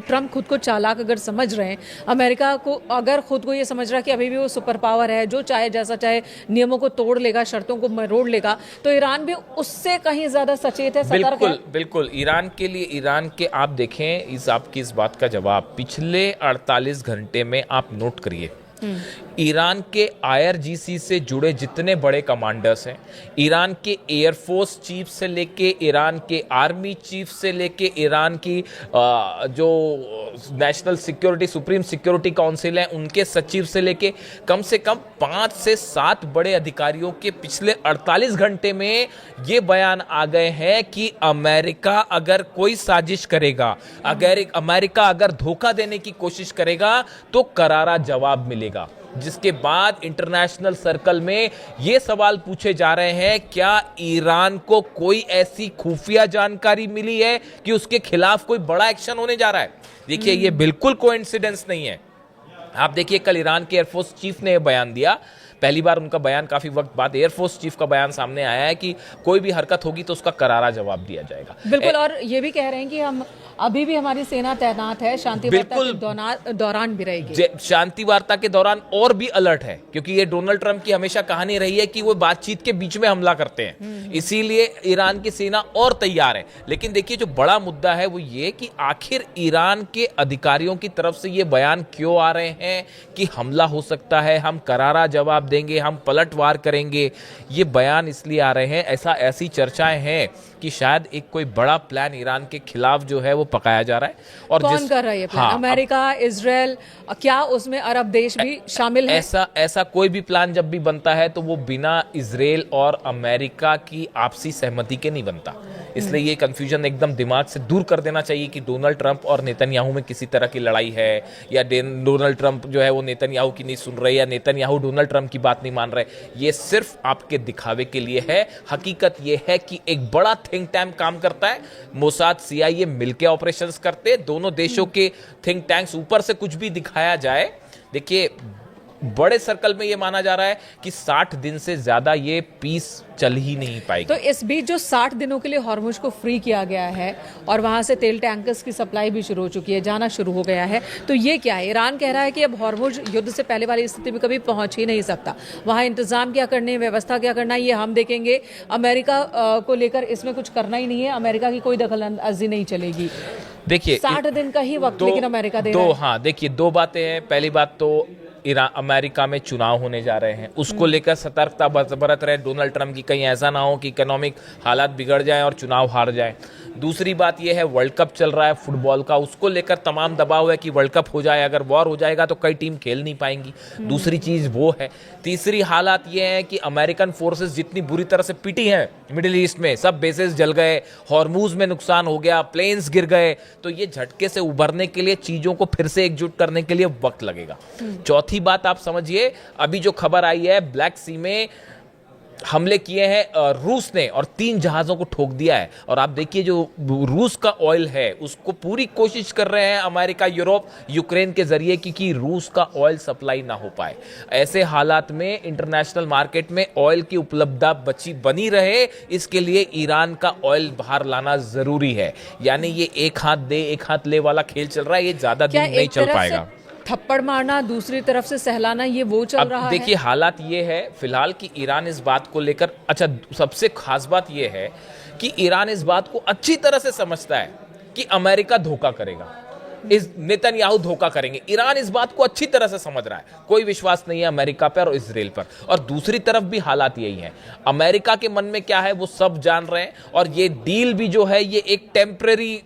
Trump खुद को चालाक अगर समझ रहे हैं, अमेरिका को अगर खुद को ये समझ रहा है कि अभी भी वो सुपर पावर है, जो चाहे जैसा चाहे नियमों को तोड़ लेगा, शर्तों को मरोड़ लेगा, तो ईरान भी उससे कहीं ज्यादा सचेत है, सतर्क है। बिल्कुल बिल्कुल। ईरान के लिए, ईरान के आप देखें आपकी इस बात का जवाब पिछले 48 घंटे में आप नोट करिए। ईरान के आईआरजीसी से जुड़े जितने बड़े कमांडर्स हैं, ईरान के एयरफोर्स चीफ से लेके ईरान के आर्मी चीफ से लेके ईरान की जो national security, supreme security council है, उनके सचिव से लेके कम से कम 5 से 7 बड़े अधिकारियों के पिछले 48 घंटे में ये बयान आ गए हैं कि अमेरिका अगर कोई साजिश करेगा, अगर अमेरिका अगर धोखा देने की कोशिश करेगा तो करारा जवाब मिलेगा। जिसके बाद इंटरनेशनल सर्कल में यह सवाल पूछे जा रहे हैं, क्या ईरान को कोई ऐसी खुफिया जानकारी मिली है कि उसके खिलाफ कोई बड़ा एक्शन होने जा रहा है? देखिए, ये बिल्कुल कोइंसिडेंस नहीं है। आप देखिए, कल ईरान के एयरफोर्स चीफ ने यह बयान दिया, पहली बार उनका बयान काफी वक्त बाद एयरफोर्स चीफ का बयान सामने आया है कि कोई भी हरकत होगी तो उसका करारा जवाब दिया जाएगा। बिल्कुल। और ये भी कह रहे हैं कि हम अभी भी हमारी सेना तैनात है, शांति वार्ता के दौरान भी रहेगी। शांति वार्ता के दौरान और भी अलर्ट है, क्योंकि ये डोनाल्ड ट्रंप की हमेशा कहानी रही है कि वो बातचीत के बीच में हमला करते हैं, इसीलिए ईरान की सेना और तैयार है। लेकिन देखिए, जो बड़ा मुद्दा है वो ये कि आखिर ईरान के अधिकारियों की तरफ से ये बयान क्यों आ रहे हैं कि हमला हो सकता है, हम करारा जवाब देंगे, हम पलटवार करेंगे। ये बयान इसलिए आ रहे हैं, ऐसी चर्चाएं हैं कि शायद एक कोई बड़ा प्लान ईरान के खिलाफ जो है वो पकाया जा रहा है। और कौन कर रहा है ये प्लान? हाँ, अमेरिका, इजराइल, क्या उसमें अरब देश भी शामिल है? ऐसा कोई भी प्लान जब भी बनता है तो वो बिना इजराइल और अमेरिका की आपसी सहमति के नहीं बनता। इसलिए ये कंफ्यूजन एकदम दिमाग से दूर कर देना चाहिए कि डोनाल्ड ट्रंप और नेतन्याहू में किसी तरह की लड़ाई है, या डोनाल्ड ट्रंप जो है वो नेतन्याहू की नहीं सुन रहे, या नेतन्याहू डोनाल्ड ट्रंप की बात नहीं मान रहे। ये सिर्फ आपके दिखावे के लिए है। हकीकत ये है कि एक बड़ा थिंक टैंक काम करता है, मोसाद, सीआईए मिलकर ऑपरेशंस करते, दोनों देशों के थिंक टैंक्स, ऊपर से कुछ भी दिखाया जाए। देखिए, बड़े सर्कल में यह माना जा रहा है कि 60 दिन से ज्यादा ये पीस चल ही नहीं पाएगी। तो इस बीच जो 60 दिनों के लिए हॉर्मुज को फ्री किया गया है और वहां से तेल टैंकर्स की सप्लाई भी शुरू हो चुकी है, जाना शुरू हो गया है, तो ये क्या है? ईरान कह रहा है कि अब हॉर्मुज युद्ध से पहले वाली स्थिति में कभी पहुंच ही नहीं सकता, वहां इंतजाम क्या करने, व्यवस्था क्या करना, ये हम देखेंगे। अमेरिका को लेकर इसमें कुछ करना ही नहीं है, अमेरिका की कोई दखलअंदाजी नहीं चलेगी। देखिए, 60 दिन का ही वक्त लेकिन अमेरिका दे रहा है। हाँ, देखिए, 2 बातें हैं। पहली बात तो अमेरिका में चुनाव होने जा रहे हैं, उसको लेकर सतर्कता बरत रहे डोनाल्ड ट्रंप की, कहीं ऐसा ना हो कि इकोनॉमिक हालात बिगड़ जाएं और चुनाव हार जाएं। दूसरी बात यह है, वर्ल्ड कप चल रहा है फुटबॉल का, उसको लेकर तमाम दबाव है कि वर्ल्ड कप हो जाए, अगर वॉर हो जाएगा तो कई टीम खेल नहीं पाएंगी। दूसरी चीज वो है। तीसरी हालात ये है कि अमेरिकन फोर्सेस जितनी बुरी तरह से पिटी हैं मिडिल ईस्ट में, सब बेसेस जल गए, हॉर्मुज में नुकसान हो गया, प्लेन्स गिर गए, तो ये झटके से उभरने के लिए, चीजों को फिर से एकजुट करने के लिए वक्त लगेगा। चौथी बात आप समझिए, अभी जो खबर आई है, ब्लैक सी में हमले किए हैं रूस ने और 3 जहाजों को ठोक दिया है। और आप देखिए, जो रूस का ऑयल है उसको पूरी कोशिश कर रहे हैं अमेरिका, यूरोप, यूक्रेन के जरिए कि रूस का ऑयल सप्लाई ना हो पाए। ऐसे हालात में इंटरनेशनल मार्केट में ऑयल की उपलब्धता बनी रहे, इसके लिए ईरान का ऑयल बाहर लाना जरूरी है। यानी ये एक हाथ दे एक हाथ ले वाला खेल चल रहा है, ये ज्यादा दिन नहीं चल पाएगा। थप्पड़ मारना, दूसरी तरफ से सहलाना, ये वो चल रहा है। देखिए, हालात ये है फिलहाल कि ईरान इस बात को लेकर, अच्छा, सबसे खास बात ये है कि ईरान इस बात को अच्छी तरह से समझता है कि अमेरिका धोखा करेगा, इस नेतन्याहू धोखा करेंगे। ईरान इस बात को अच्छी तरह से समझ रहा है, कोई विश्वास नहीं है अमेरिका पर और इजराइल पर। और दूसरी तरफ भी हालात यही है, अमेरिका के मन में क्या है वो सब जान रहे हैं, और ये डील भी जो है ये एक टेम्परेरी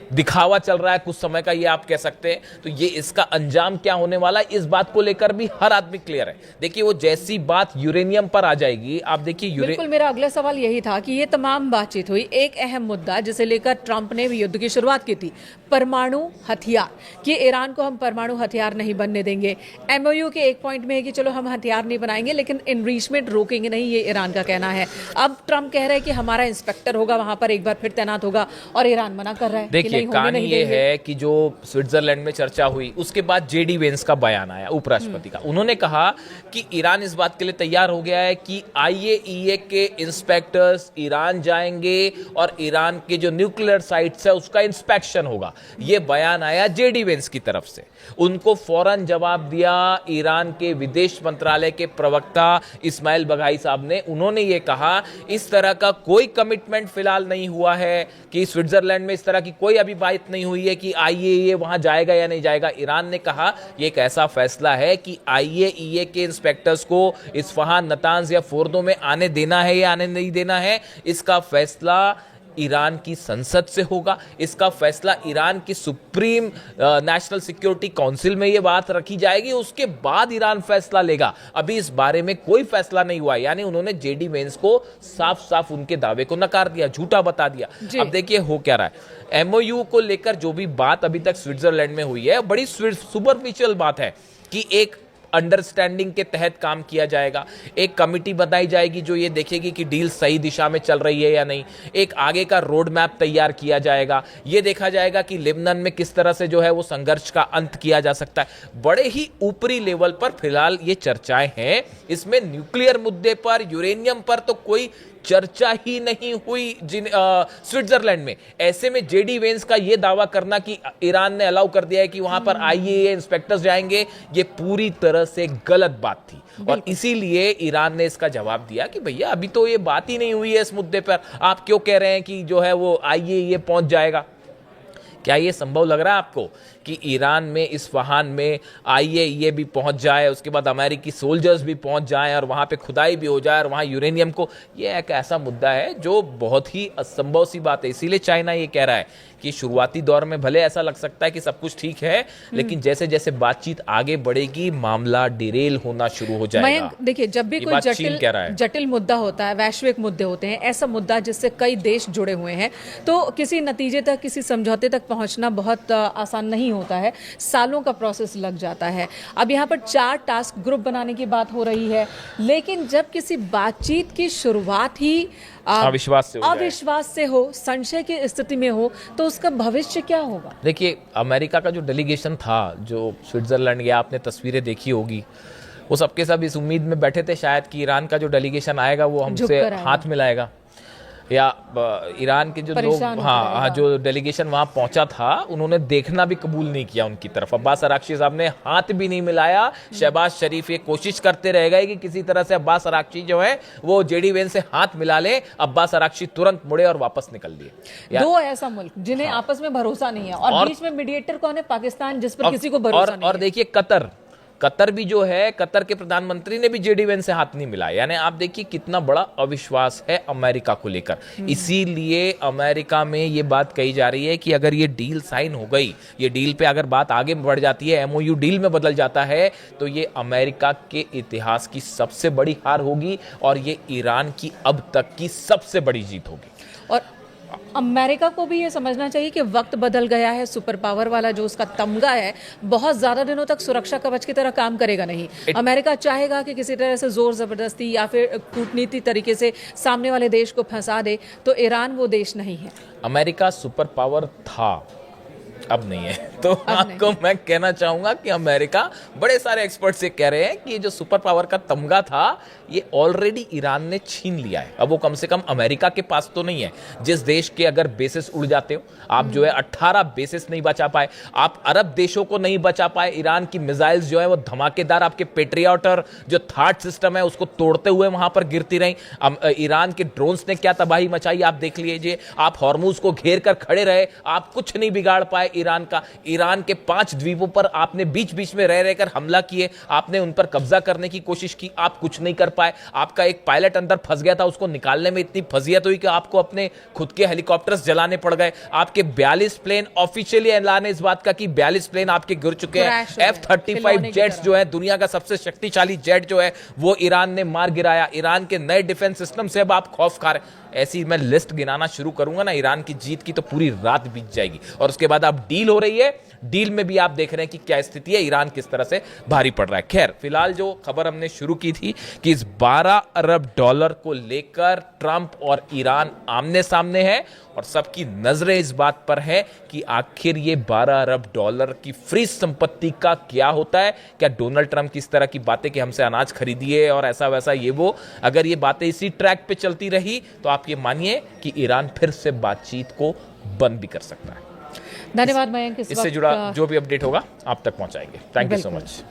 दिखावा चल रहा है कुछ समय का, ये आप कह सकते हैं। तो ये इसका अंजाम क्या होने वाला है, इस बात को लेकर भी हर आदमी क्लियर है। देखिए, वो जैसी बात यूरेनियम पर आ जाएगी, आप देखिए बिल्कुल। मेरा अगला सवाल यही था कि ये तमाम बातचीत हुई, एक अहम मुद्दा जिसे लेकर ट्रंप ने भी युद्ध की शुरुआत की थी, परमाणु हथियार, कि ईरान को हम परमाणु हथियार नहीं बनने देंगे। एमओयू के एक पॉइंट में है कि चलो हम हथियार नहीं बनाएंगे लेकिन इनरिचमेंट रोकेंगे नहीं, ये ईरान का कहना है। अब ट्रंप कह रहे हैं कि हमारा इंस्पेक्टर होगा वहां पर, एक बार फिर तैनात होगा, और ईरान मना कर रहा है। देखिए कहानी ये है कि जो स्विट्जरलैंड में चर्चा हुई उसके बाद जेडी वेंस का बयान आया उपराष्ट्रपति का। उन्होंने कहा कि ईरान इस बात के लिए तैयार हो गया है कि आईएईए के इंस्पेक्टर्स ईरान जाएंगे और ईरान के जो न्यूक्लियर साइट्स है उसका इंस्पेक्शन होगा। ये बयान आया जेडी वेंस की तरफ से। उनको फौरन जवाब दिया ईरान के विदेश मंत्रालय के प्रवक्ता इस्माइल बघाई साहब ने। उन्होंने ये कहा इस तरह का कोई कमिटमेंट फिलहाल नहीं हुआ है कि स्विट्जरलैंड में इस तरह की कोई अभी बात नहीं हुई है कि आईएईए वहां जाएगा या नहीं जाएगा। ईरान ने कहा यह एक ऐसा फैसला है कि आईएईए के इंस्पेक्टर्स को इस्फहान, नतांज या फोर्दो में आने देना है या आने नहीं देना है, इसका फैसला ईरान की संसद से होगा। इसका फैसला ईरान की सुप्रीम नेशनल सिक्योरिटी काउंसिल में यह बात रखी जाएगी, उसके बाद ईरान फैसला लेगा। अभी इस बारे में कोई फैसला नहीं हुआ। यानी उन्होंने जेडी वेंस को साफ साफ उनके दावे को नकार दिया, झूठा बता दिया। अब देखिए हो क्या रहा है। एमओयू को लेकर जो भी बात अभी तक स्विट्जरलैंड में हुई है बड़ी सुपरफिशियल बात है कि एक अंडरस्टैंडिंग के तहत काम किया जाएगा। एक कमिटी बनाई जाएगी जो ये देखेगी कि डील सही दिशा में चल रही है या नहीं। एक आगे का रोड मैप तैयार किया जाएगा। ये देखा जाएगा कि लेबनान में किस तरह से जो है वो संघर्ष का अंत किया जा सकता है। बड़े ही ऊपरी लेवल पर फिलहाल ये चर्चाएं हैं। इसमें न्यूक्लियर मुद्दे पर, यूरेनियम पर तो कोई चर्चा ही नहीं हुई स्विट्जरलैंड में। ऐसे में जेडी वेंस का यह दावा करना कि ईरान ने अलाउ कर दिया है कि वहां पर आईएईए इंस्पेक्टर्स जाएंगे, ये पूरी तरह से गलत बात थी। और इसीलिए ईरान ने इसका जवाब दिया कि भैया अभी तो ये बात ही नहीं हुई है इस मुद्दे पर, आप क्यों कह रहे हैं कि जो है वो आईएईए पहुंच जाएगा। क्या ये संभव लग रहा है आपको कि ईरान में, इस्फहान में आईएईए भी पहुंच जाए, उसके बाद अमेरिकी सोल्जर्स भी पहुंच जाएं और वहां पे खुदाई भी हो जाए और वहां यूरेनियम को, ये एक ऐसा मुद्दा है जो बहुत ही असंभव सी बात है। इसीलिए चाइना ये कह रहा है कि शुरुआती दौर में भले ऐसा लग सकता है कि सब कुछ ठीक है, लेकिन जैसे जैसे बातचीत आगे बढ़ेगी मामला डिरेल होना शुरू हो जाएगा। देखिए जब भी कोई जटिल मुद्दा होता है, वैश्विक मुद्दे होते हैं, ऐसा मुद्दा जिससे कई देश जुड़े हुए हैं, तो किसी नतीजे तक, किसी समझौते तक पहुंचना बहुत आसान नहीं होता है। सालों का प्रोसेस लग जाता है। अब यहाँ पर 4 टास्क ग्रुप बनाने की बात हो रही है, लेकिन जब किसी बातचीत की शुरुआत ही अविश्वास से हो, संशय की स्थिति में हो, तो उसका भविष्य क्या होगा? देखिए अमेरिका का जो डेलीगेशन था जो स्विट्जरलैंड गया, आपने तस्वीरें देखी होगी, वो सबके सब इस उम्मीद में बैठे थे शायद कि ईरान का जो डेलीगेशन आएगा वो हमसे हाथ मिलाएगा, या ईरान के जो लोग, जो डेलीगेशन वहां पहुंचा था, उन्होंने देखना भी कबूल नहीं किया उनकी तरफ। अब्बास अराक्ची साहब ने हाथ भी नहीं मिलाया। शहबाज शरीफ ये कोशिश करते रह गए कि किसी तरह से अब्बास अराक्ची जो है वो जेडी वेंस से हाथ मिला ले। अब्बास अराक्ची तुरंत मुड़े और वापस निकल दिए। 2 ऐसा मुल्क जिन्हें आपस में भरोसा नहीं है, और बीच में मीडिएटर कौन है? पाकिस्तान, जिस पर किसी को भरोसा नहीं है। और देखिए कतर भी जो है, कतर के प्रधानमंत्री ने भी जेडी वेंस से हाथ नहीं मिलाया। यानी आप देखिए कितना बड़ा अविश्वास है अमेरिका को लेकर। इसीलिए अमेरिका में ये बात कही जा रही है कि अगर ये डील साइन हो गई, ये डील पे अगर बात आगे बढ़ जाती है, एमओयू डील में बदल जाता है, तो ये अमेरिका के इतिहास की सबसे बड़ी हार होगी और ये ईरान की अब तक की सबसे बड़ी जीत होगी। और अमेरिका को भी ये समझना चाहिए कि वक्त बदल गया है। सुपर पावर वाला जो उसका तमगा है, बहुत ज्यादा दिनों तक सुरक्षा कवच की तरह काम करेगा नहीं। अमेरिका चाहेगा कि किसी तरह से जोर जबरदस्ती या फिर कूटनीति तरीके से सामने वाले देश को फंसा दे, तो ईरान वो देश नहीं है। अमेरिका सुपर पावर था, अब नहीं है। तो आपको मैं कहना चाहूंगा कि अमेरिका, बड़े सारे एक्सपर्ट्स ये कह रहे हैं कि जो सुपर पावर का तमगा था ये ऑलरेडी ईरान ने छीन लिया है। अब वो कम से कम अमेरिका के पास तो नहीं है। जिस देश के अगर बेसिस उड़ जाते हो आप, जो है 18 बेसिस नहीं बचा पाए, आप अरब देशों को नहीं बचा पाए। ईरान की मिसाइल्स जो है वो धमाकेदार, आपके पेट्रियट और जो थार्ड सिस्टम है उसको तोड़ते हुए वहां पर गिरती रही। ईरान के ड्रोन्स ने क्या तबाही मचाई आप देख लीजिए। आप हॉर्मुज को घेर कर खड़े रहे, आप कुछ नहीं बिगाड़ पाए ईरान का। ईरान के 5 द्वीपों पर आपने बीच बीच में रह रहकर हमला किए, आपने उन पर कब्जा करने की कोशिश की, आप कुछ नहीं कर पाए। आपका एक पायलट अंदर फंस गया था, उसको निकालने में इतनी फजियत हुई कि आपको अपने खुद के हेलीकॉप्टर्स जलाने पड़ गए। आपके 42 प्लेन, ऑफिशियली ऐलान है इस बात का कि 42 प्लेन आपके गिर चुके हैं। F-35 जेट्स जो है, दुनिया का सबसे शक्तिशाली जेट जो है, वो ईरान ने मार गिराया। ईरान के नए डिफेंस सिस्टम से अब आप खौफ खा रहे। ऐसी मैं लिस्ट गिनाना शुरू करूंगा ना ईरान की जीत की, तो पूरी रात बीत जाएगी। और उसके बाद अब डील हो रही है, डील में भी आप देख रहे हैं कि क्या स्थिति है, ईरान किस तरह से भारी पड़ रहा है। खैर, फिलहाल जो खबर हमने शुरू की थी कि इस 12 अरब डॉलर को लेकर ट्रंप और ईरान आमने सामने है और सबकी नजरें इस बात पर है कि आखिर ये 12 अरब डॉलर की फ्री संपत्ति का क्या होता है। क्या डोनाल्ड ट्रंप की इस तरह की बातें कि हमसे अनाज खरीदिए और ऐसा वैसा ये वो, अगर ये बातें इसी ट्रैक पे चलती रही तो आप ये मानिए कि ईरान फिर से बातचीत को बंद भी कर सकता है। धन्यवाद मयंक। इससे जुड़ा जो भी अपडेट होगा आप तक पहुंचाएंगे। Thank you so much.